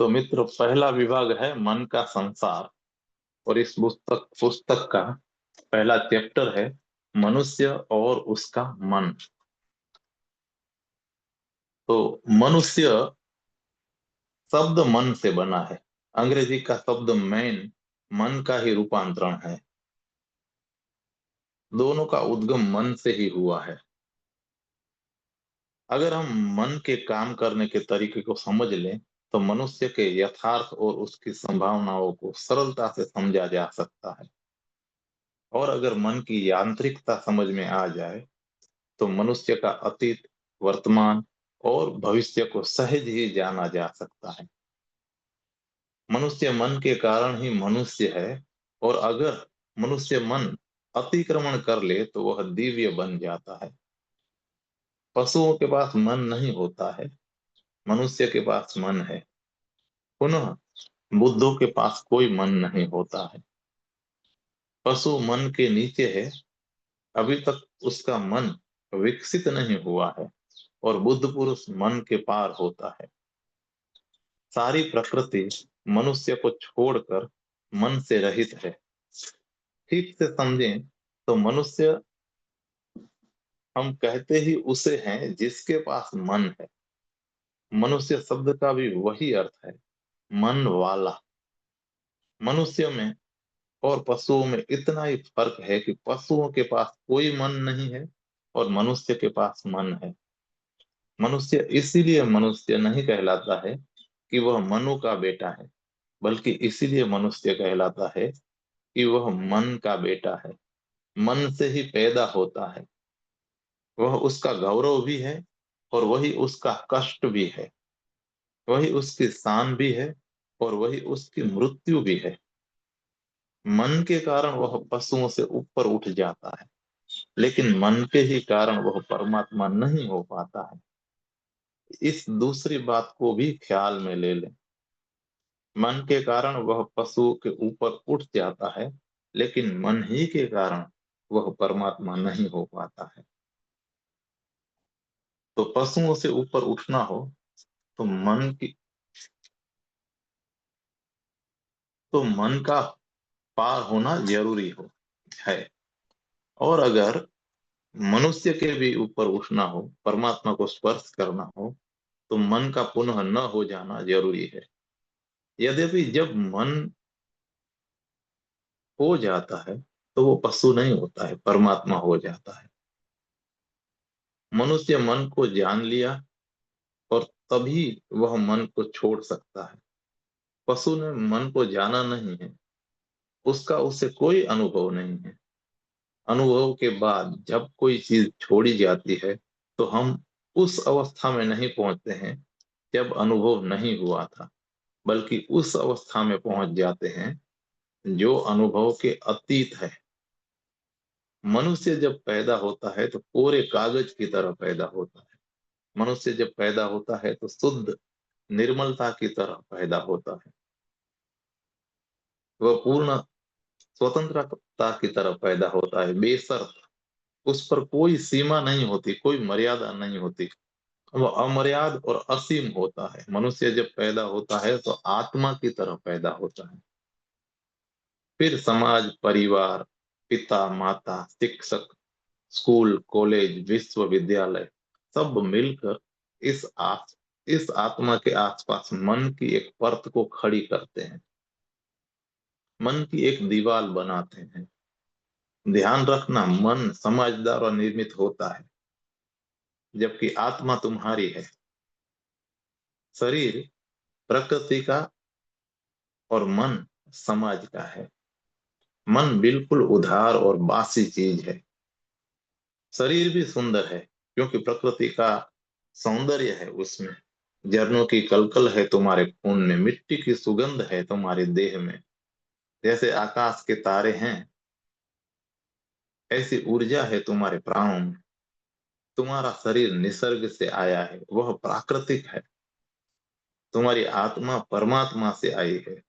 तो मित्र, पहला विभाग है मन का संसार। और इस पुस्तक पुस्तक का पहला चैप्टर है मनुष्य और उसका मन। तो मनुष्य शब्द मन से बना है। अंग्रेजी का शब्द मैन मन का ही रूपांतरण है। दोनों का उद्गम मन से ही हुआ है। अगर हम मन के काम करने के तरीके को समझ लें तो मनुष्य के यथार्थ और उसकी संभावनाओं को सरलता से समझा जा सकता है। और अगर मन की यांत्रिकता समझ में आ जाए तो मनुष्य का अतीत, वर्तमान और भविष्य को सहज ही जाना जा सकता है। मनुष्य मन के कारण ही मनुष्य है। और अगर मनुष्य मन अतिक्रमण कर ले तो वह दिव्य बन जाता है। पशुओं के पास मन नहीं होता है, मनुष्य के पास मन है। पुनः बुद्धों के पास कोई मन नहीं होता है। पशु मन के नीचे है, अभी तक उसका मन विकसित नहीं हुआ है। और बुद्ध पुरुष मन के पार होता है। सारी प्रकृति मनुष्य को छोड़कर मन से रहित है। ठीक से समझें तो मनुष्य हम कहते ही उसे हैं जिसके पास मन है। मनुष्य शब्द का भी वही अर्थ है, मन वाला। मनुष्य में और पशुओं में इतना ही फर्क है कि पशुओं के पास कोई मन नहीं है और मनुष्य के पास मन है। मनुष्य इसीलिए मनुष्य नहीं कहलाता है कि वह मनु का बेटा है, बल्कि इसीलिए मनुष्य कहलाता है कि वह मन का बेटा है। मन से ही पैदा होता है। वह उसका गौरव भी है और वही उसका कष्ट भी है। वही उसकी शान भी है और वही उसकी मृत्यु भी है। मन के कारण वह पशुओं से ऊपर उठ जाता है, लेकिन मन के ही कारण वह परमात्मा नहीं हो पाता है। इस दूसरी बात को भी ख्याल में ले लें। मन के कारण वह पशु के ऊपर उठ जाता है, लेकिन मन ही के कारण वह परमात्मा नहीं हो पाता है। तो पशुओं से ऊपर उठना हो तो मन का पार होना जरूरी हो है। और अगर मनुष्य के भी ऊपर उठना हो, परमात्मा को स्पर्श करना हो, तो मन का पुनः न हो जाना जरूरी है। यद्यपि जब मन हो जाता है तो वो पशु नहीं होता है, परमात्मा हो जाता है। मनुष्य मन को जान लिया और तभी वह मन को छोड़ सकता है। पशु ने मन को जाना नहीं है, उसका उससे कोई अनुभव नहीं है। अनुभव के बाद जब कोई चीज छोड़ी जाती है तो हम उस अवस्था में नहीं पहुंचते हैं जब अनुभव नहीं हुआ था, बल्कि उस अवस्था में पहुंच जाते हैं जो अनुभव के अतीत है। मनुष्य जब पैदा होता है तो कोरे कागज की तरह पैदा होता है। मनुष्य जब पैदा होता है तो शुद्ध निर्मलता की तरह पैदा होता है। वह पूर्ण स्वतंत्रता की तरह पैदा होता है, बेशर्त। उस पर कोई सीमा नहीं होती, कोई मर्यादा नहीं होती। वो अमर्याद और असीम होता है। मनुष्य जब पैदा होता है तो आत्मा की तरह पैदा होता है। फिर समाज, परिवार, पिता, माता, शिक्षक, स्कूल, कॉलेज, विश्वविद्यालय सब मिलकर इस इस आत्मा के आसपास मन की एक परत को खड़ी करते हैं, मन की एक दीवार बनाते हैं। ध्यान रखना, मन समाज द्वारा निर्मित होता है, जबकि आत्मा तुम्हारी है। शरीर प्रकृति का और मन समाज का है। मन बिल्कुल उधार और बासी चीज है। शरीर भी सुंदर है क्योंकि प्रकृति का सौंदर्य है उसमें। झरनों की कलकल है तुम्हारे खून में, मिट्टी की सुगंध है तुम्हारे देह में। जैसे आकाश के तारे हैं, ऐसी ऊर्जा है तुम्हारे प्राणों में। तुम्हारा शरीर निसर्ग से आया है, वह प्राकृतिक है। तुम्हारी आत्मा परमात्मा से आई है।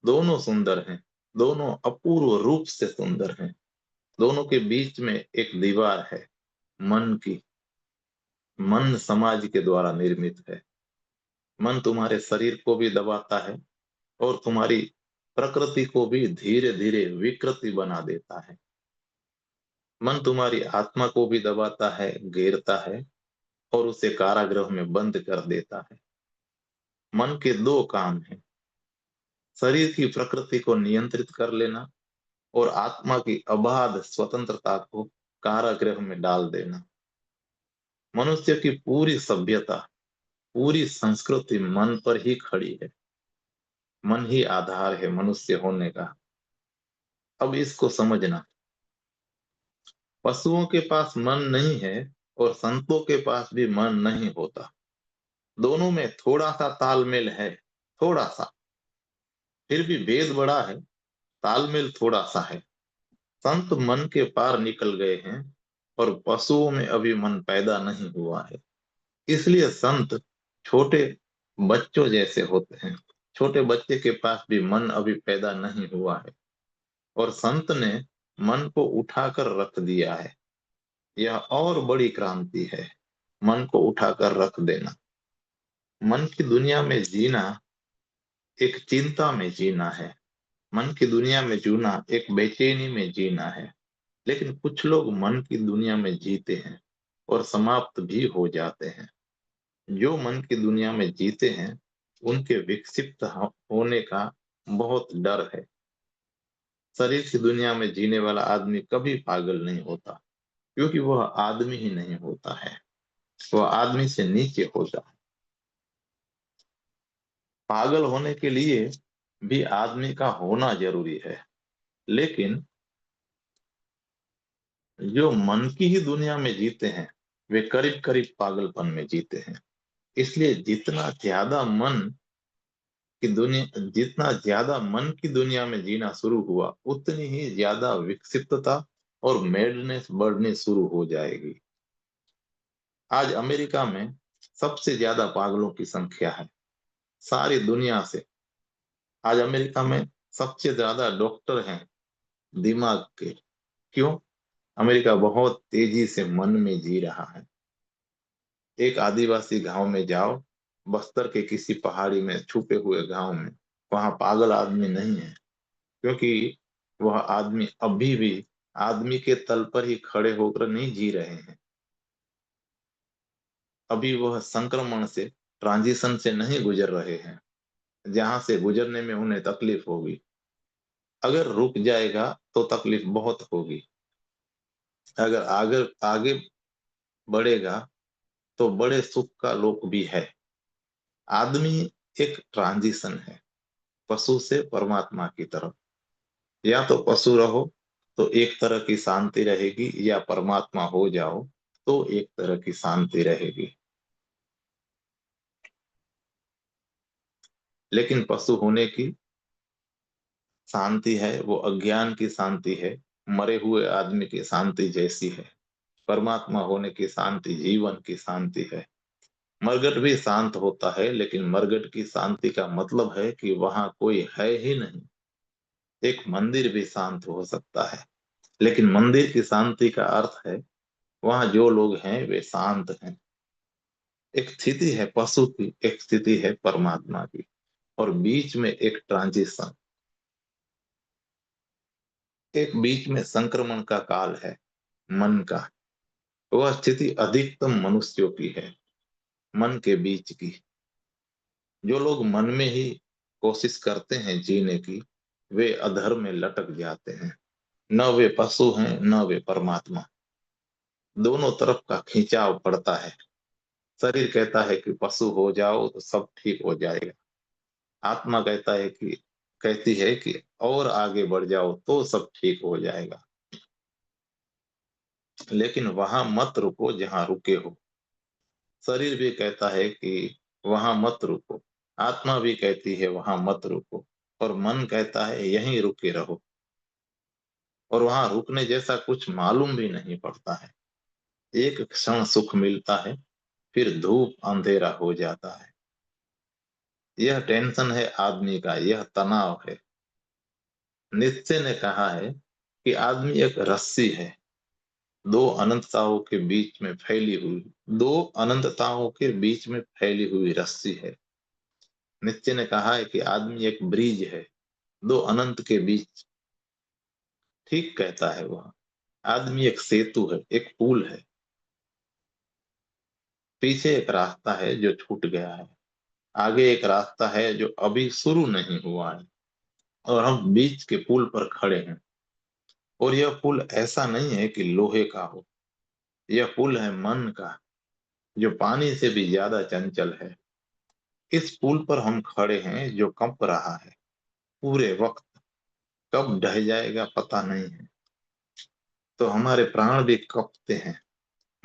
दोनों सुंदर हैं, दोनों अपूर्व रूप से सुंदर हैं। दोनों के बीच में एक दीवार है, मन की। मन समाज के द्वारा निर्मित है। मन तुम्हारे शरीर को भी दबाता है और तुम्हारी प्रकृति को भी धीरे धीरे विकृति बना देता है। मन तुम्हारी आत्मा को भी दबाता है, घेरता है और उसे कारागृह में बंद कर देता है। मन के दो काम हैं, शरीर की प्रकृति को नियंत्रित कर लेना और आत्मा की अबाध स्वतंत्रता को कारागृह में डाल देना। मनुष्य की पूरी सभ्यता, पूरी संस्कृति मन पर ही खड़ी है। मन ही आधार है मनुष्य होने का। अब इसको समझना, पशुओं के पास मन नहीं है और संतों के पास भी मन नहीं होता। दोनों में थोड़ा सा तालमेल है, थोड़ा सा, फिर भी भेद बड़ा है, तालमेल थोड़ा सा है। संत मन के पार निकल गए हैं और पशुओं में अभी मन पैदा नहीं हुआ है। इसलिए संत छोटे बच्चों जैसे होते हैं। छोटे बच्चे के पास भी मन अभी पैदा नहीं हुआ है और संत ने मन को उठाकर रख दिया है। यह और बड़ी क्रांति है, मन को उठाकर रख देना। मन की दुनिया में जीना एक चिंता में जीना है। मन की दुनिया में जीना एक बेचैनी में जीना है। लेकिन कुछ लोग मन की दुनिया में जीते हैं और समाप्त भी हो जाते हैं। जो मन की दुनिया में जीते हैं उनके विक्षिप्त होने का बहुत डर है। शरीर की दुनिया में जीने वाला आदमी कभी पागल नहीं होता, क्योंकि वह आदमी ही नहीं होता है, वह आदमी से नीचे होता है। पागल होने के लिए भी आदमी का होना जरूरी है। लेकिन जो मन की ही दुनिया में जीते हैं वे करीब करीब पागलपन में जीते हैं। इसलिए जितना ज्यादा मन की दुनिया में जीना शुरू हुआ उतनी ही ज्यादा विक्षिप्तता और मैडनेस बढ़नी शुरू हो जाएगी। आज अमेरिका में सबसे ज्यादा पागलों की संख्या है सारी दुनिया से। आज अमेरिका में सबसे ज्यादा डॉक्टर हैं दिमाग के। क्यों? अमेरिका बहुत तेजी से मन में जी रहा है। एक आदिवासी गांव में जाओ, बस्तर के किसी पहाड़ी में छुपे हुए गांव में, वहां पागल आदमी नहीं है, क्योंकि वह आदमी अभी भी आदमी के तल पर ही खड़े होकर नहीं जी रहे हैं। अभी वह संक्रमण से, ट्रांजिशन से नहीं गुजर रहे हैं, जहां से गुजरने में उन्हें तकलीफ होगी। अगर रुक जाएगा तो तकलीफ बहुत होगी। अगर आगे आगे बढ़ेगा तो बड़े सुख का लोक भी है। आदमी एक ट्रांजिशन है, पशु से परमात्मा की तरफ। या तो पशु रहो तो एक तरह की शांति रहेगी, या परमात्मा हो जाओ तो एक तरह की शांति रहेगी। लेकिन पशु होने की शांति है वो अज्ञान की शांति है, मरे हुए आदमी की शांति जैसी है। परमात्मा होने की शांति जीवन की शांति है। मरगट भी शांत होता है, लेकिन मरगट की शांति का मतलब है कि वहां कोई है ही नहीं। एक मंदिर भी शांत हो सकता है, लेकिन मंदिर की शांति का अर्थ है वहां जो लोग हैं वे शांत हैं। एक स्थिति है पशु की, एक स्थिति है परमात्मा की, और बीच में एक ट्रांजिशन, एक बीच में संक्रमण का काल है मन का। वह स्थिति अधिकतम मनुष्यों की है, मन के बीच की। जो लोग मन में ही कोशिश करते हैं जीने की, वे अधर्म में लटक जाते हैं। न वे पशु हैं न वे परमात्मा। दोनों तरफ का खिंचाव पड़ता है। शरीर कहता है कि पशु हो जाओ तो सब ठीक हो जाएगा। आत्मा कहती है कि और आगे बढ़ जाओ तो सब ठीक हो जाएगा। लेकिन वहां मत रुको जहां रुके हो। शरीर भी कहता है कि वहां मत रुको, आत्मा भी कहती है वहां मत रुको, और मन कहता है यहीं रुके रहो। और वहां रुकने जैसा कुछ मालूम भी नहीं पड़ता है। एक क्षण सुख मिलता है, फिर धूप अंधेरा हो जाता है। यह टेंशन है आदमी का, यह तनाव है। नित्शे ने कहा है कि आदमी एक रस्सी है, दो अनंतताओं के बीच में फैली हुई, दो अनंतताओं के बीच में फैली हुई रस्सी है। नीचे ने कहा है कि आदमी एक ब्रिज है दो अनंत के बीच। ठीक कहता है वह। आदमी एक सेतु है, एक पुल है। पीछे एक रास्ता है जो छूट गया है, आगे एक रास्ता है जो अभी शुरू नहीं हुआ है, और हम बीच के पुल पर खड़े हैं। और यह पुल ऐसा नहीं है कि लोहे का हो, यह पुल है मन का, जो पानी से भी ज्यादा चंचल है। इस पुल पर हम खड़े हैं जो कंप रहा है पूरे वक्त। कब ढह जाएगा पता नहीं है। तो हमारे प्राण भी कंपते हैं।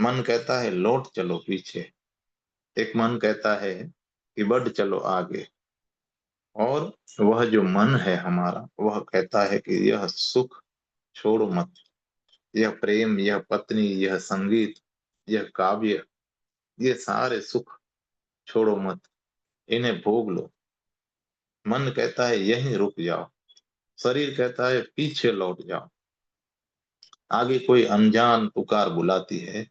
मन कहता है लौट चलो पीछे, एक मन कहता है कि बढ़ चलो आगे। और वह जो मन है हमारा, वह कहता है कि यह सुख छोड़ो मत, यह प्रेम, यह पत्नी, यह संगीत, यह काव्य, ये सारे सुख छोड़ो मत, इन्हें भोग लो। मन कहता है यहीं रुक जाओ, शरीर कहता है पीछे लौट जाओ। आगे कोई अनजान पुकार बुलाती है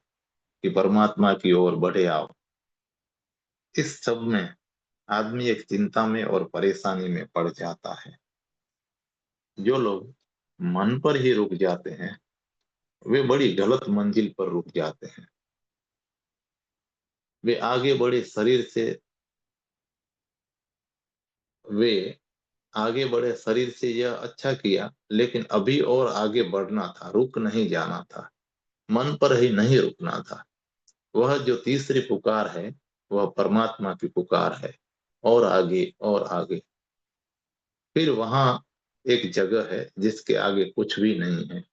कि परमात्मा की ओर बढ़े आओ। इस सब में आदमी एक चिंता में और परेशानी में पड़ जाता है। जो लोग मन पर ही रुक जाते हैं, वे बड़ी गलत मंजिल पर रुक जाते हैं। वे आगे बढ़े शरीर से वे आगे बढ़े शरीर से यह अच्छा किया, लेकिन अभी और आगे बढ़ना था, रुक नहीं जाना था, मन पर ही नहीं रुकना था। वह जो तीसरी पुकार है, वह परमात्मा की पुकार है। और आगे और आगे। फिर वहां एक जगह है जिसके आगे कुछ भी नहीं है,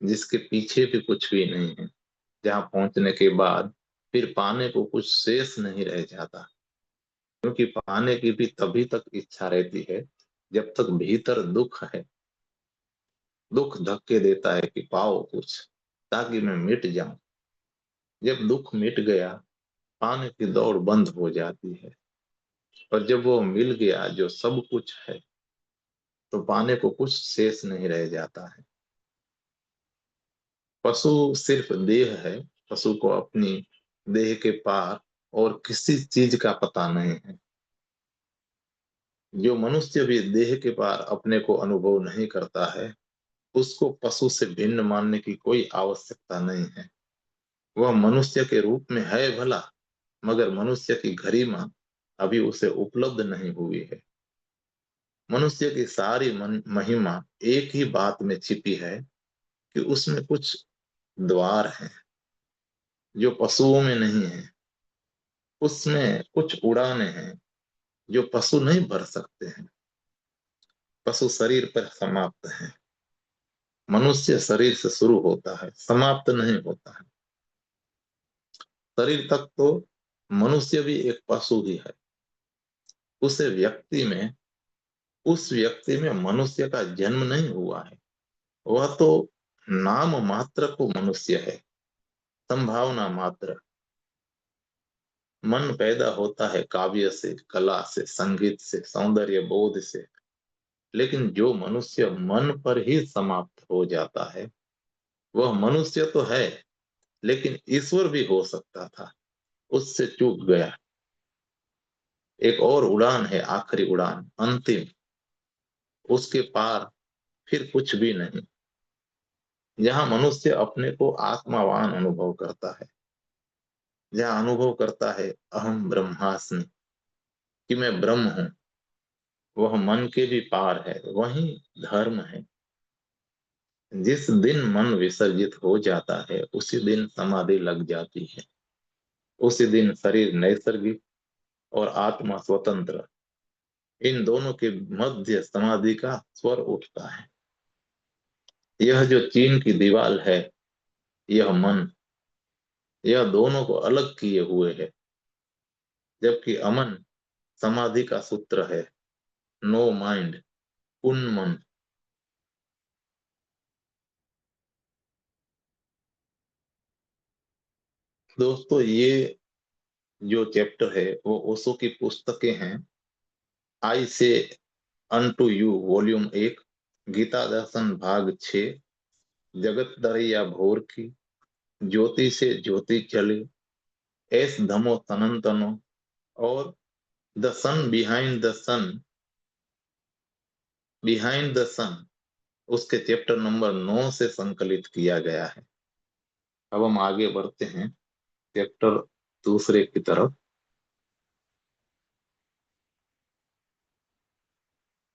जिसके पीछे भी कुछ भी नहीं है, जहां पहुंचने के बाद फिर पाने को कुछ शेष नहीं रह जाता। क्योंकि पाने की भी तभी तक इच्छा रहती है जब तक भीतर दुख है। दुख धक्के देता है कि पाओ कुछ, ताकि मैं मिट जाऊं। जब दुख मिट गया, पाने की दौड़ बंद हो जाती है। और जब वो मिल गया जो सब कुछ है, तो पाने को कुछ शेष नहीं रह जाता है। पशु सिर्फ देह है, पशु को अपनी देह के पार और किसी चीज का पता नहीं है। जो मनुष्य भी देह के पार अपने को अनुभव नहीं करता है, उसको पशु से भिन्न मानने की कोई आवश्यकता नहीं है। वह मनुष्य के रूप में है भला, मगर मनुष्य की गरिमा अभी उसे उपलब्ध नहीं हुई है। मनुष्य की सारी महिमा एक ही बात में छिपी है कि उसमें कुछ द्वार हैं जो पशुओं में नहीं है। उसमें कुछ उड़ानें हैं जो पशु नहीं भर सकते हैं। पशु शरीर पर समाप्त है, मनुष्य शरीर से शुरू होता है, समाप्त नहीं होता है। शरीर तक तो मनुष्य भी एक पशु ही है। उसे व्यक्ति में उस व्यक्ति में मनुष्य का जन्म नहीं हुआ है। वह तो नाम मात्र को मनुष्य है, संभावना मात्र। मन पैदा होता है काव्य से, कला से, संगीत से, सौंदर्य बोध से। लेकिन जो मनुष्य मन पर ही समाप्त हो जाता है, वह मनुष्य तो है, लेकिन ईश्वर भी हो सकता था, उससे चूक गया। एक और उड़ान है, आखिरी उड़ान, अंतिम। उसके पार फिर कुछ भी नहीं। जहां मनुष्य अपने को आत्मावान अनुभव करता है, जहां अनुभव करता है अहम ब्रह्मास्मि, कि मैं ब्रह्म हूं, वह मन के भी पार है, वही धर्म है। जिस दिन मन विसर्जित हो जाता है, उसी दिन समाधि लग जाती है। उसी दिन शरीर नैसर्गिक और आत्मा स्वतंत्र, इन दोनों के मध्य समाधि का स्वर उठता है। यह जो चीन की दीवार है, यह मन, यह दोनों को अलग किए हुए है। जबकि अमन समाधि का सूत्र है, नो माइंड, उन्मन। दोस्तों, ये जो चैप्टर है वो ओशो की पुस्तकें हैं। आई से अनटू यू वॉल्यूम 1, गीता दर्शन भाग 6, जगत दरिया भोर की, ज्योति से ज्योति चले, एस धमो तनंतनो, और द सन बिहाइंड द सन उसके चैप्टर नंबर 9 से संकलित किया गया है। अब हम आगे बढ़ते हैं चैप्टर दूसरे की तरफ।